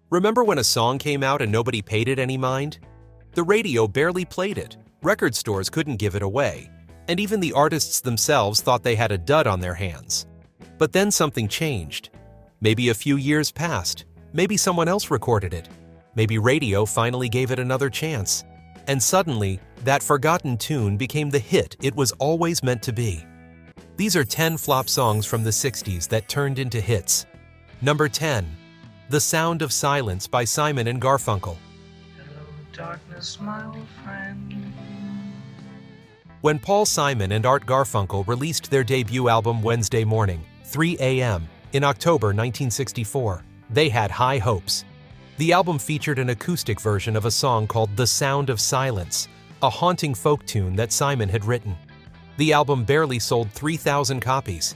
Remember when a song came out and nobody paid it any mind? The radio barely played it, record stores couldn't give it away, and even the artists themselves thought they had a dud on their hands. But then something changed. Maybe a few years passed, maybe someone else recorded it, maybe radio finally gave it another chance, and suddenly, that forgotten tune became the hit it was always meant to be. These are 10 flop songs from the 60s that turned into hits. Number 10. The Sound of Silence by Simon and Garfunkel. Hello, darkness, my old friend. When Paul Simon and Art Garfunkel released their debut album Wednesday Morning, 3 a.m., in October 1964, they had high hopes. The album featured an acoustic version of a song called The Sound of Silence, a haunting folk tune that Simon had written. The album barely sold 3,000 copies.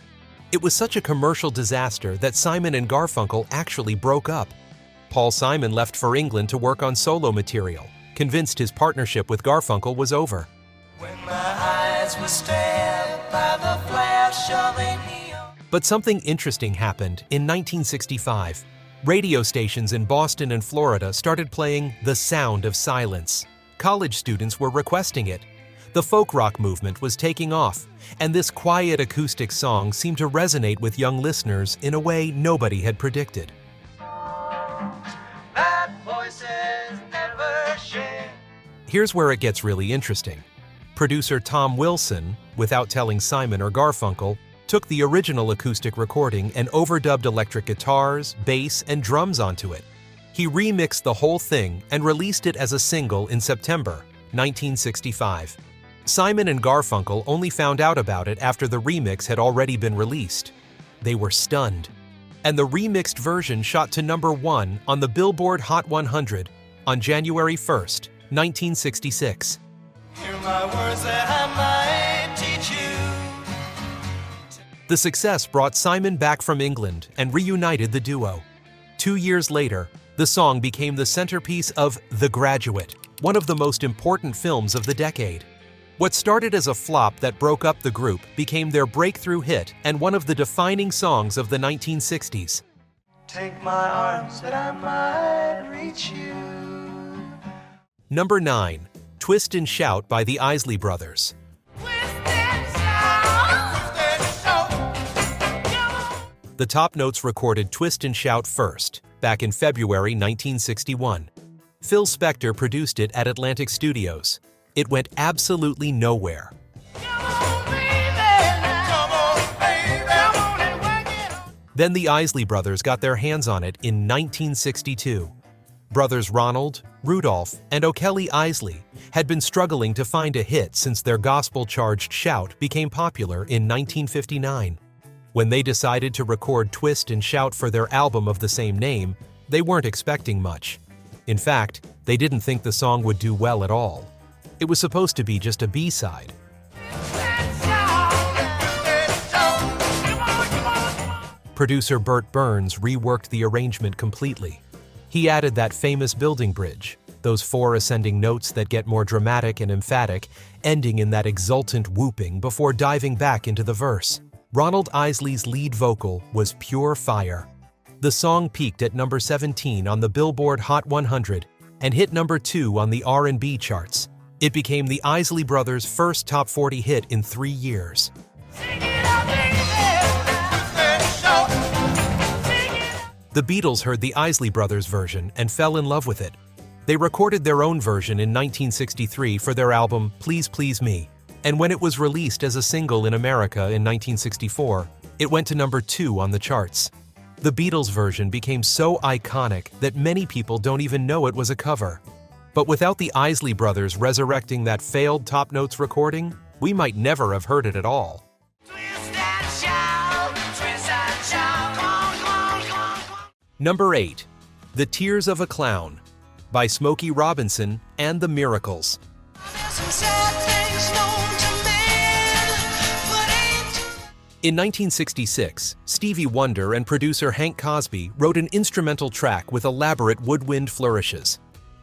It was such a commercial disaster that Simon and Garfunkel actually broke up. Paul Simon left for England to work on solo material, convinced his partnership with Garfunkel was over. When my eyes were stabbed by the flash of a neon. But something interesting happened in 1965. Radio stations in Boston and Florida started playing The Sound of Silence. College students were requesting it. The folk rock movement was taking off, and this quiet acoustic song seemed to resonate with young listeners in a way nobody had predicted. That voices never share. Here's where it gets really interesting. Producer Tom Wilson, without telling Simon or Garfunkel, took the original acoustic recording and overdubbed electric guitars, bass, and drums onto it. He remixed the whole thing and released it as a single in September 1965. Simon and Garfunkel only found out about it after the remix had already been released. They were stunned. And the remixed version shot to number 1 on the Billboard Hot 100 on January 1st, 1966. Hear my words that I might teach you. The success brought Simon back from England and reunited the duo. 2 years later, the song became the centerpiece of The Graduate, one of the most important films of the decade. What started as a flop that broke up the group became their breakthrough hit and one of the defining songs of the 1960s. Take my arms that I might reach you. Number 9. Twist and Shout by the Isley Brothers. The Top Notes recorded Twist and Shout first, back in February 1961. Phil Spector produced it at Atlantic Studios. It went absolutely nowhere. Then the Isley Brothers got their hands on it in 1962. Brothers Ronald, Rudolph, and O'Kelly Isley had been struggling to find a hit since their gospel-charged shout became popular in 1959. When they decided to record Twist and Shout for their album of the same name, they weren't expecting much. In fact, they didn't think the song would do well at all. It was supposed to be just a B-side. Producer Burt Burns reworked the arrangement completely. He added that famous building bridge, those 4 ascending notes that get more dramatic and emphatic, ending in that exultant whooping before diving back into the verse. Ronald Isley's lead vocal was pure fire. The song peaked at number 17 on the Billboard Hot 100 and hit number 2 on the R&B charts. It became the Isley Brothers' first top 40 hit in 3 years. The Beatles heard the Isley Brothers version and fell in love with it. They recorded their own version in 1963 for their album Please Please Me, and when it was released as a single in America in 1964, it went to number 2 on the charts. The Beatles version became so iconic that many people don't even know it was a cover. But without the Isley Brothers resurrecting that failed Top Notes recording, we might never have heard it at all. Number 8. The Tears of a Clown by Smokey Robinson and the Miracles. In 1966, Stevie Wonder and producer Hank Cosby wrote an instrumental track with elaborate woodwind flourishes.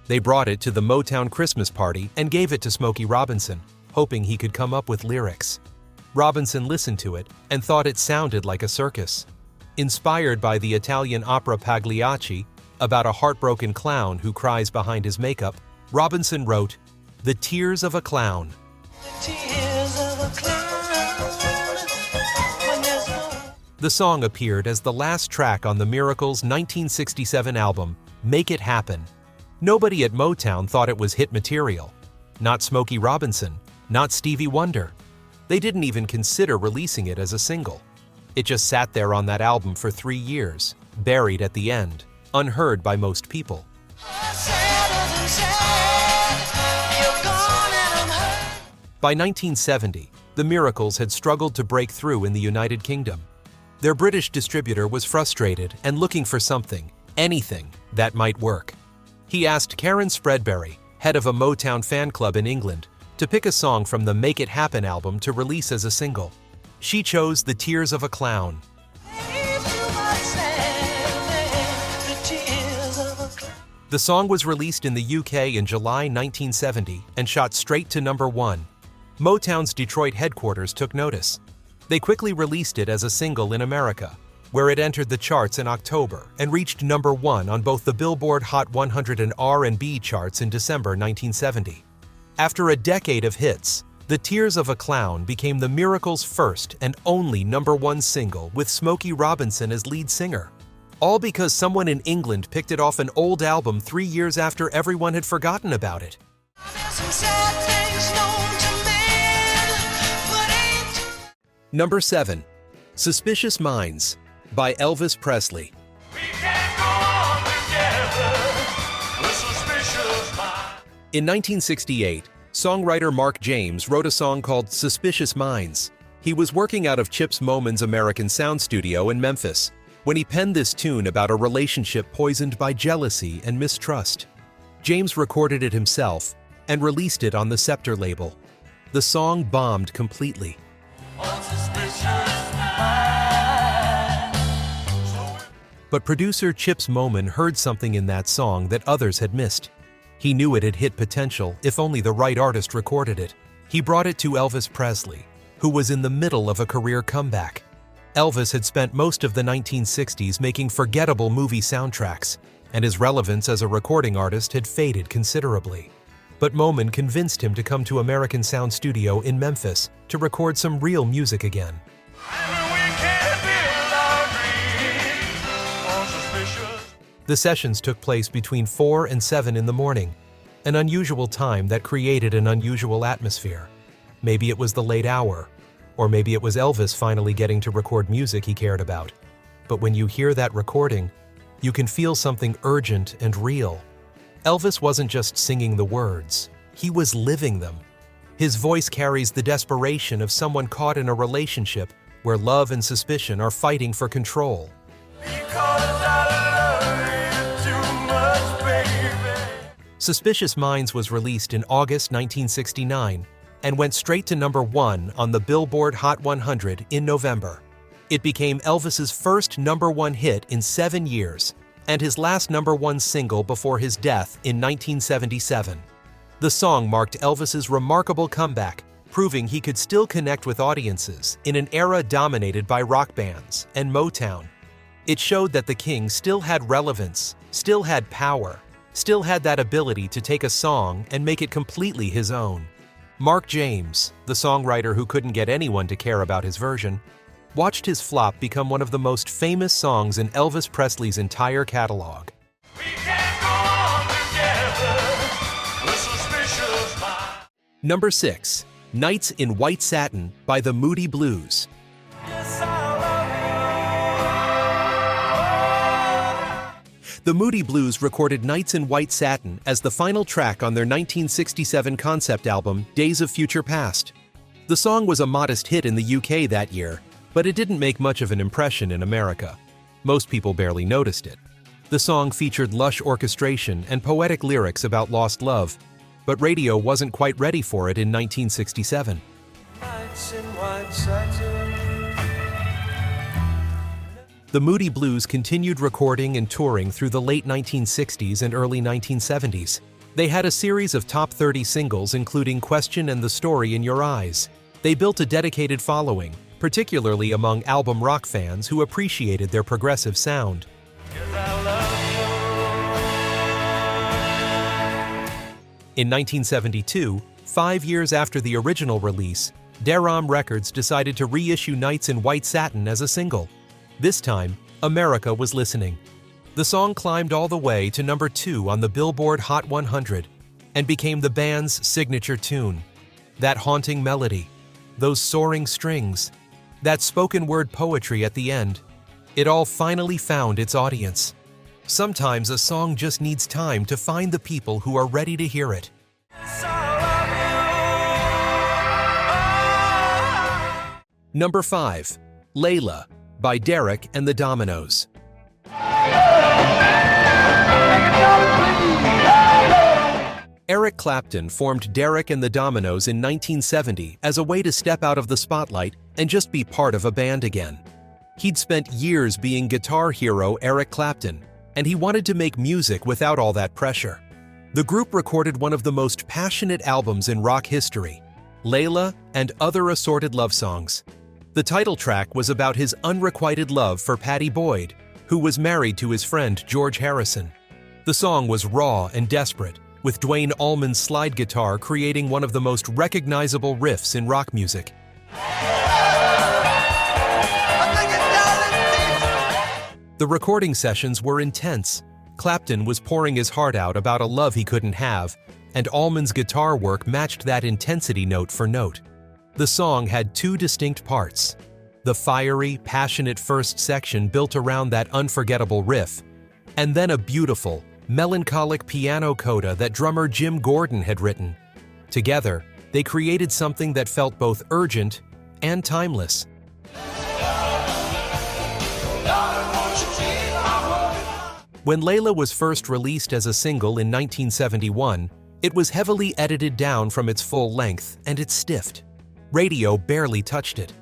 They brought it to the Motown Christmas party and gave it to Smokey Robinson, hoping he could come up with lyrics. Robinson listened to it and thought it sounded like a circus. Inspired by the Italian opera Pagliacci, About a heartbroken clown who cries behind his makeup, Robinson wrote, "The tears of a clown." The song appeared as the last track on the Miracles' 1967 album, Make It Happen. Nobody at Motown thought it was hit material. Not Smokey Robinson, not Stevie Wonder. They didn't even consider releasing it as a single. It just sat there on that album for 3 years, buried at the end, unheard by most people. By 1970, the Miracles had struggled to break through in the United Kingdom. Their British distributor was frustrated and looking for something, anything, that might work. He asked Karen Spreadbury, head of a Motown fan club in England, to pick a song from the Make It Happen album to release as a single. She chose The Tears of a Clown. The song was released in the UK in July 1970 and shot straight to #1. Motown's Detroit headquarters took notice. They quickly released it as a single in America, where it entered the charts in October and reached #1 on both the Billboard Hot 100 and R&B charts in December 1970. After a decade of hits, The Tears of a Clown became the Miracles' first and only #1 single with Smokey Robinson as lead singer. All because someone in England picked it off an old album 3 years after everyone had forgotten about it. Number 7. Suspicious Minds by Elvis Presley. In 1968, songwriter Mark James wrote a song called Suspicious Minds. He was working out of Chips Moman's American Sound Studio in Memphis when he penned this tune about a relationship poisoned by jealousy and mistrust. James recorded it himself and released it on the Scepter label. The song bombed completely. But producer Chips Moman heard something in that song that others had missed. He knew it had hit potential if only the right artist recorded it. He brought it to Elvis Presley, who was in the middle of a career comeback. Elvis had spent most of the 1960s making forgettable movie soundtracks, and his relevance as a recording artist had faded considerably. But Moman convinced him to come to American Sound Studio in Memphis to record some real music again. The sessions took place between 4 and 7 in the morning, an unusual time that created an unusual atmosphere. Maybe it was the late hour, or maybe it was Elvis finally getting to record music he cared about. But when you hear that recording, you can feel something urgent and real. Elvis wasn't just singing the words, he was living them. His voice carries the desperation of someone caught in a relationship where love and suspicion are fighting for control. Suspicious Minds was released in August 1969 and went straight to #1 on the Billboard Hot 100 in November. It became Elvis's first #1 hit in 7 years and his last #1 single before his death in 1977. The song marked Elvis's remarkable comeback, proving he could still connect with audiences in an era dominated by rock bands and Motown. It showed that the King still had relevance, still had power, still had that ability to take a song and make it completely his own. Mark James, the songwriter who couldn't get anyone to care about his version, watched his flop become one of the most famous songs in Elvis Presley's entire catalog. Number 6. Nights in White Satin by the Moody Blues. The Moody Blues recorded Nights in White Satin as the final track on their 1967 concept album, Days of Future Past. The song was a modest hit in the UK that year, but it didn't make much of an impression in America. Most people barely noticed it. The song featured lush orchestration and poetic lyrics about lost love, but radio wasn't quite ready for it in 1967. Nights in White Satin. The Moody Blues continued recording and touring through the late 1960s and early 1970s. They had a series of top 30 singles including Question and The Story in Your Eyes. They built a dedicated following, particularly among album rock fans who appreciated their progressive sound. In 1972, 5 years after the original release, Deram Records decided to reissue Nights in White Satin as a single. This time, America was listening. The song climbed all the way to number 2 on the Billboard Hot 100 and became the band's signature tune. That haunting melody, those soaring strings, that spoken word poetry at the end, it all finally found its audience. Sometimes a song just needs time to find the people who are ready to hear it. Number 5. Layla by Derek and the Dominoes. Eric Clapton formed Derek and the Dominoes in 1970 as a way to step out of the spotlight and just be part of a band again. He'd spent years being guitar hero Eric Clapton, and he wanted to make music without all that pressure. The group recorded one of the most passionate albums in rock history, Layla and Other Assorted Love Songs. The title track was about his unrequited love for Pattie Boyd, who was married to his friend George Harrison. The song was raw and desperate, with Duane Allman's slide guitar creating one of the most recognizable riffs in rock music. The recording sessions were intense. Clapton was pouring his heart out about a love he couldn't have, and Allman's guitar work matched that intensity note for note. The song had 2 distinct parts: the fiery, passionate first section built around that unforgettable riff, and then a beautiful, melancholic piano coda that drummer Jim Gordon had written. Together, they created something that felt both urgent and timeless. When Layla was first released as a single in 1971, it was heavily edited down from its full length, and it stiffed. Radio barely touched it.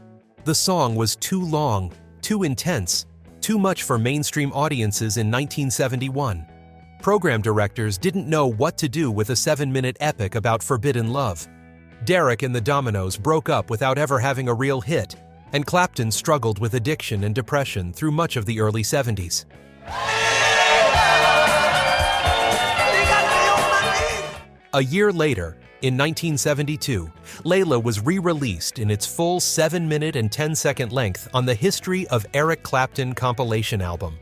The song was too long, too intense, too much for mainstream audiences in 1971. Program directors didn't know what to do with a 7-minute epic about forbidden love. Derek and the Dominoes broke up without ever having a real hit, and Clapton struggled with addiction and depression through much of the early 70s. A year later, in 1972, Layla was re-released in its full 7-minute and 10-second length on the History of Eric Clapton compilation album.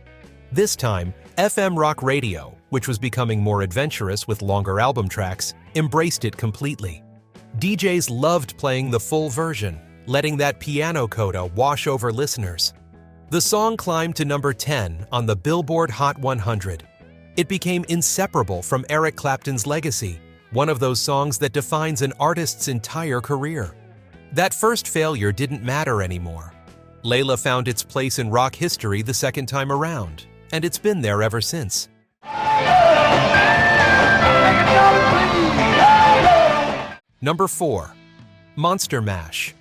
This time, FM rock radio, which was becoming more adventurous with longer album tracks, embraced it completely. DJs loved playing the full version, letting that piano coda wash over listeners. The song climbed to number 10 on the Billboard Hot 100. It became inseparable from Eric Clapton's legacy, one of those songs that defines an artist's entire career. That first failure didn't matter anymore. Layla found its place in rock history the second time around, and it's been there ever since. Number 4. Monster Mash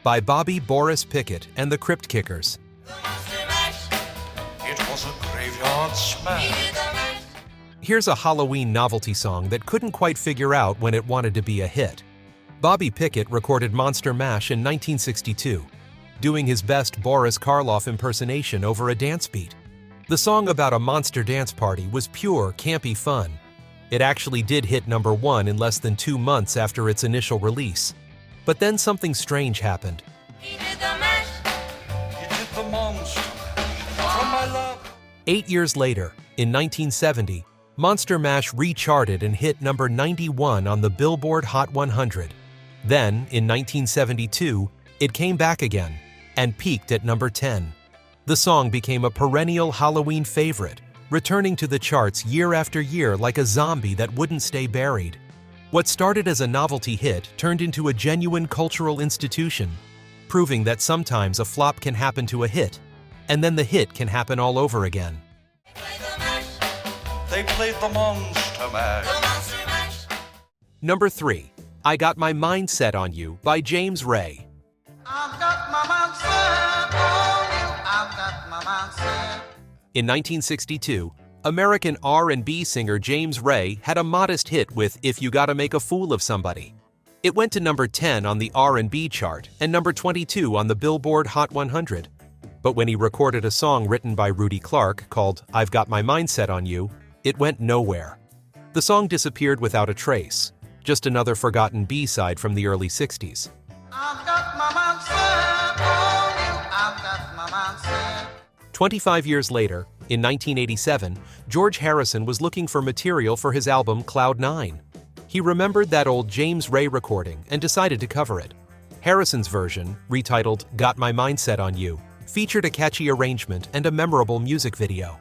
by Bobby Boris Pickett and the Crypt Kickers. It was a graveyard smash. Here's a Halloween novelty song that couldn't quite figure out when it wanted to be a hit. Bobby Pickett recorded Monster Mash in 1962, doing his best Boris Karloff impersonation over a dance beat. The song about a monster dance party was pure, campy fun. It actually did hit number 1 in less than 2 months after its initial release. But then something strange happened. He did the mash. He did the monster from my love. 8 years later, in 1970, Monster Mash recharted and hit number 91 on the Billboard Hot 100. Then, in 1972, it came back again and peaked at number 10. The song became a perennial Halloween favorite, returning to the charts year after year like a zombie that wouldn't stay buried. What started as a novelty hit turned into a genuine cultural institution, proving that sometimes a flop can happen to a hit, and then the hit can happen all over again. They played the monster mash. Number 3. I Got My Mind Set on You by James Ray. I've got my mind set on you. I've got my mind set. In 1962, American R&B singer James Ray had a modest hit with If You Gotta Make a Fool of Somebody. It went to number 10 on the R&B chart and number 22 on the Billboard Hot 100. But when he recorded a song written by Rudy Clark called I've Got My Mind Set on You, it went nowhere. The song disappeared without a trace, just another forgotten B-side from the early 60s. I've got my mind set on you. I've got my mind set. 25 years later, in 1987, George Harrison was looking for material for his album Cloud 9. He remembered that old James Ray recording and decided to cover it. Harrison's version, retitled Got My Mindset on You, featured a catchy arrangement and a memorable music video.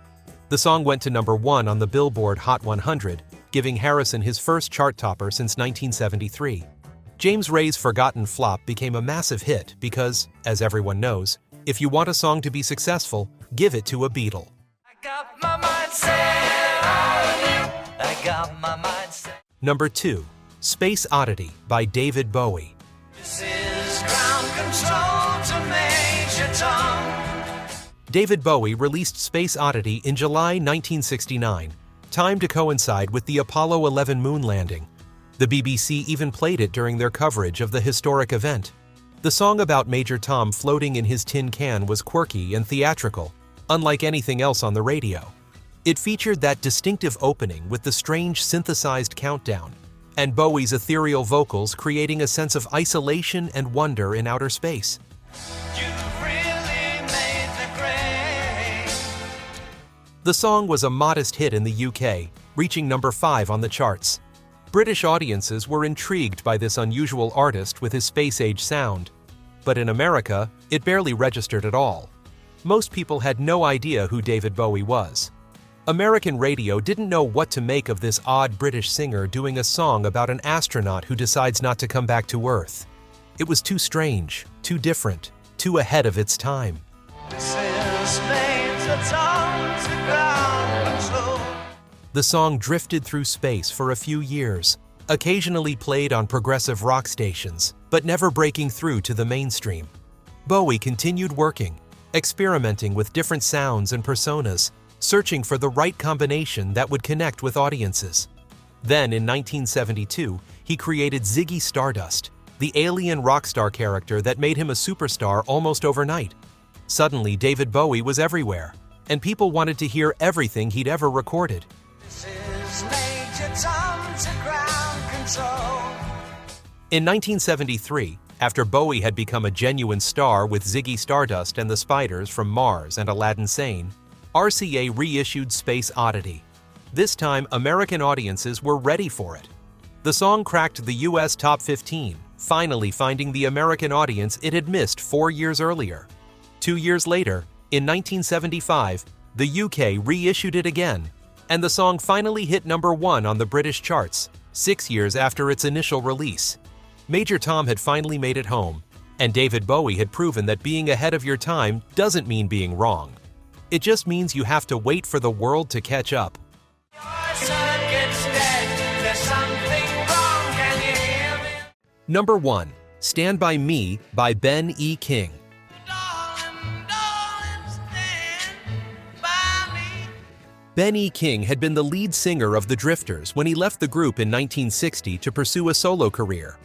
The song went to #1 on the Billboard Hot 100, giving Harrison his first chart topper since 1973. James Ray's forgotten flop became a massive hit because, as everyone knows, if you want a song to be successful, give it to a Beatle. I got my mind set on you. I got my mind set. Number 2, Space Oddity by David Bowie. This is ground control to Major Tom. David Bowie released Space Oddity in July 1969, timed to coincide with the Apollo 11 moon landing. The BBC even played it during their coverage of the historic event. The song about Major Tom floating in his tin can was quirky and theatrical, unlike anything else on the radio. It featured that distinctive opening with the strange synthesized countdown, and Bowie's ethereal vocals creating a sense of isolation and wonder in outer space. You really made the grade. The song was a modest hit in the UK, reaching number 5 on the charts. British audiences were intrigued by this unusual artist with his space-age sound. But in America, it barely registered at all. Most people had no idea who David Bowie was. American radio didn't know what to make of this odd British singer doing a song about an astronaut who decides not to come back to Earth. It was too strange, too different, too ahead of its time. This is Major Tom to ground control. The song drifted through space for a few years, occasionally played on progressive rock stations, but never breaking through to the mainstream. Bowie continued working, experimenting with different sounds and personas, searching for the right combination that would connect with audiences. Then, in 1972, he created Ziggy Stardust, the alien rock star character that made him a superstar almost overnight. Suddenly, David Bowie was everywhere, and people wanted to hear everything he'd ever recorded. This is Major Tom to ground control. In 1973, after Bowie had become a genuine star with Ziggy Stardust and the Spiders from Mars and Aladdin Sane, RCA reissued Space Oddity. This time, American audiences were ready for it. The song cracked the US Top 15, finally finding the American audience it had missed 4 years earlier. 2 years later, in 1975, the UK reissued it again, and the song finally hit number 1 on the British charts, 6 years after its initial release. Major Tom had finally made it home, and David Bowie had proven that being ahead of your time doesn't mean being wrong. It just means you have to wait for the world to catch up. Your circuit's dead. There's something wrong. Can you hear me? Number 1, Stand By Me by Ben E. King. Darling, darling, stand by me. Ben E. King had been the lead singer of the Drifters when he left the group in 1960 to pursue a solo career.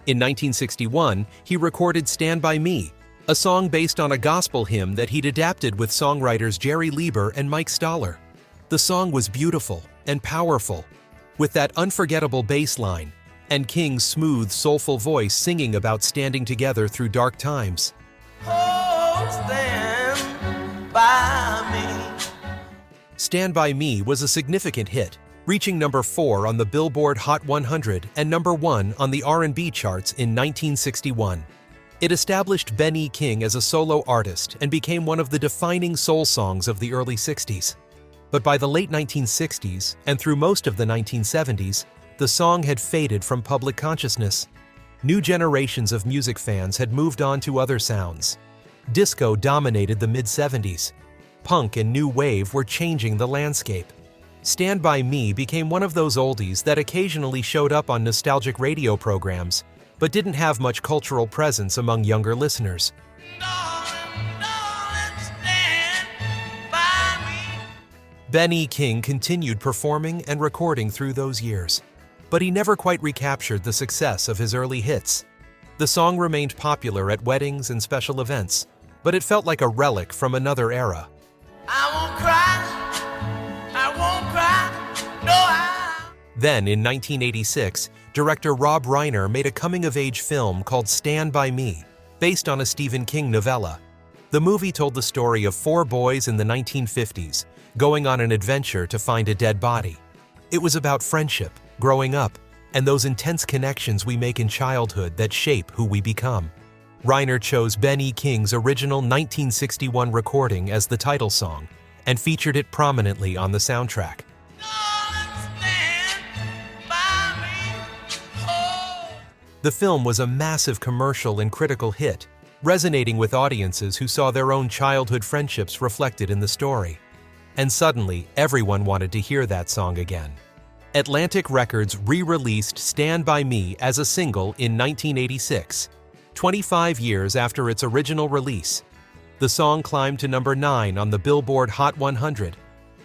In 1961, he recorded Stand By Me, a song based on a gospel hymn that he'd adapted with songwriters Jerry Lieber and Mike Stoller. The song was beautiful and powerful, with that unforgettable bass line, and King's smooth, soulful voice singing about standing together through dark times. Oh, stand by me. Stand By Me was a significant hit, reaching number 4 on the Billboard Hot 100 and number 1 on the R&B charts in 1961. It established Ben E. King as a solo artist and became one of the defining soul songs of the early 60s. But by the late 1960s and through most of the 1970s, the song had faded from public consciousness. New generations of music fans had moved on to other sounds. Disco dominated the mid-70s. Punk and new wave were changing the landscape. Stand By Me became one of those oldies that occasionally showed up on nostalgic radio programs, but didn't have much cultural presence among younger listeners. Darling, darling, stand by me. Ben E. King continued performing and recording through those years, but he never quite recaptured the success of his early hits. The song remained popular at weddings and special events, but it felt like a relic from another era. I won't cry. I won't cry. No, I. Then, in 1986, director Rob Reiner made a coming-of-age film called Stand By Me, based on a Stephen King novella. The movie told the story of 4 boys in the 1950s going on an adventure to find a dead body. It was about friendship, growing up, and those intense connections we make in childhood that shape who we become. Reiner chose Ben E. King's original 1961 recording as the title song and featured it prominently on the soundtrack. The film was a massive commercial and critical hit, resonating with audiences who saw their own childhood friendships reflected in the story. And suddenly, everyone wanted to hear that song again. Atlantic Records re-released Stand By Me as a single in 1986, 25 years after its original release. The song climbed to number 9 on the Billboard Hot 100,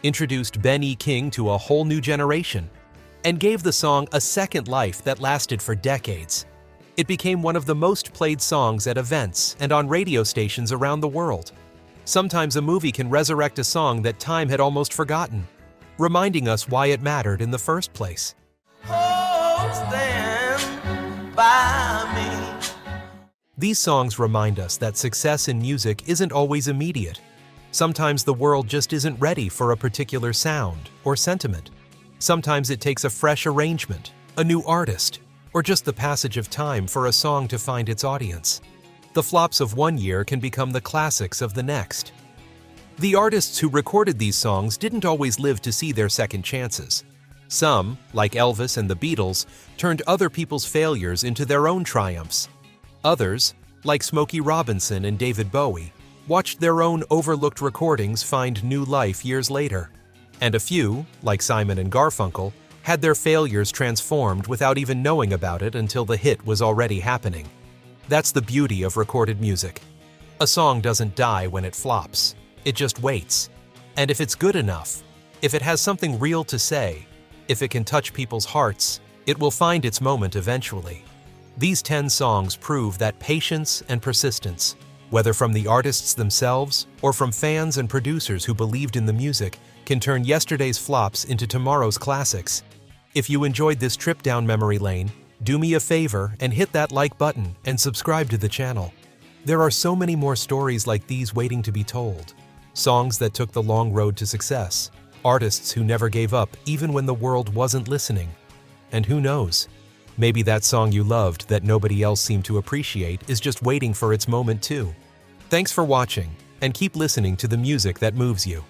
introduced Ben E. King to a whole new generation, and gave the song a second life that lasted for decades. It became one of the most played songs at events and on radio stations around the world. Sometimes a movie can resurrect a song that time had almost forgotten, reminding us why it mattered in the first place. Oh, stand by me. These songs remind us that success in music isn't always immediate. Sometimes the world just isn't ready for a particular sound or sentiment. Sometimes it takes a fresh arrangement, a new artist, or just the passage of time for a song to find its audience. The flops of one year can become the classics of the next. The artists who recorded these songs didn't always live to see their second chances. Some, like Elvis and the Beatles, turned other people's failures into their own triumphs. Others, like Smokey Robinson and David Bowie, watched their own overlooked recordings find new life years later. And a few, like Simon and Garfunkel, had their failures transformed without even knowing about it until the hit was already happening. That's the beauty of recorded music. A song doesn't die when it flops. It just waits. And if it's good enough, if it has something real to say, if it can touch people's hearts, it will find its moment eventually. These 10 songs prove that patience and persistence, whether from the artists themselves or from fans and producers who believed in the music, can turn yesterday's flops into tomorrow's classics. If you enjoyed this trip down memory lane, do me a favor and hit that like button and subscribe to the channel. There are so many more stories like these waiting to be told. Songs that took the long road to success. Artists who never gave up even when the world wasn't listening. And who knows? Maybe that song you loved that nobody else seemed to appreciate is just waiting for its moment too. Thanks for watching, and keep listening to the music that moves you.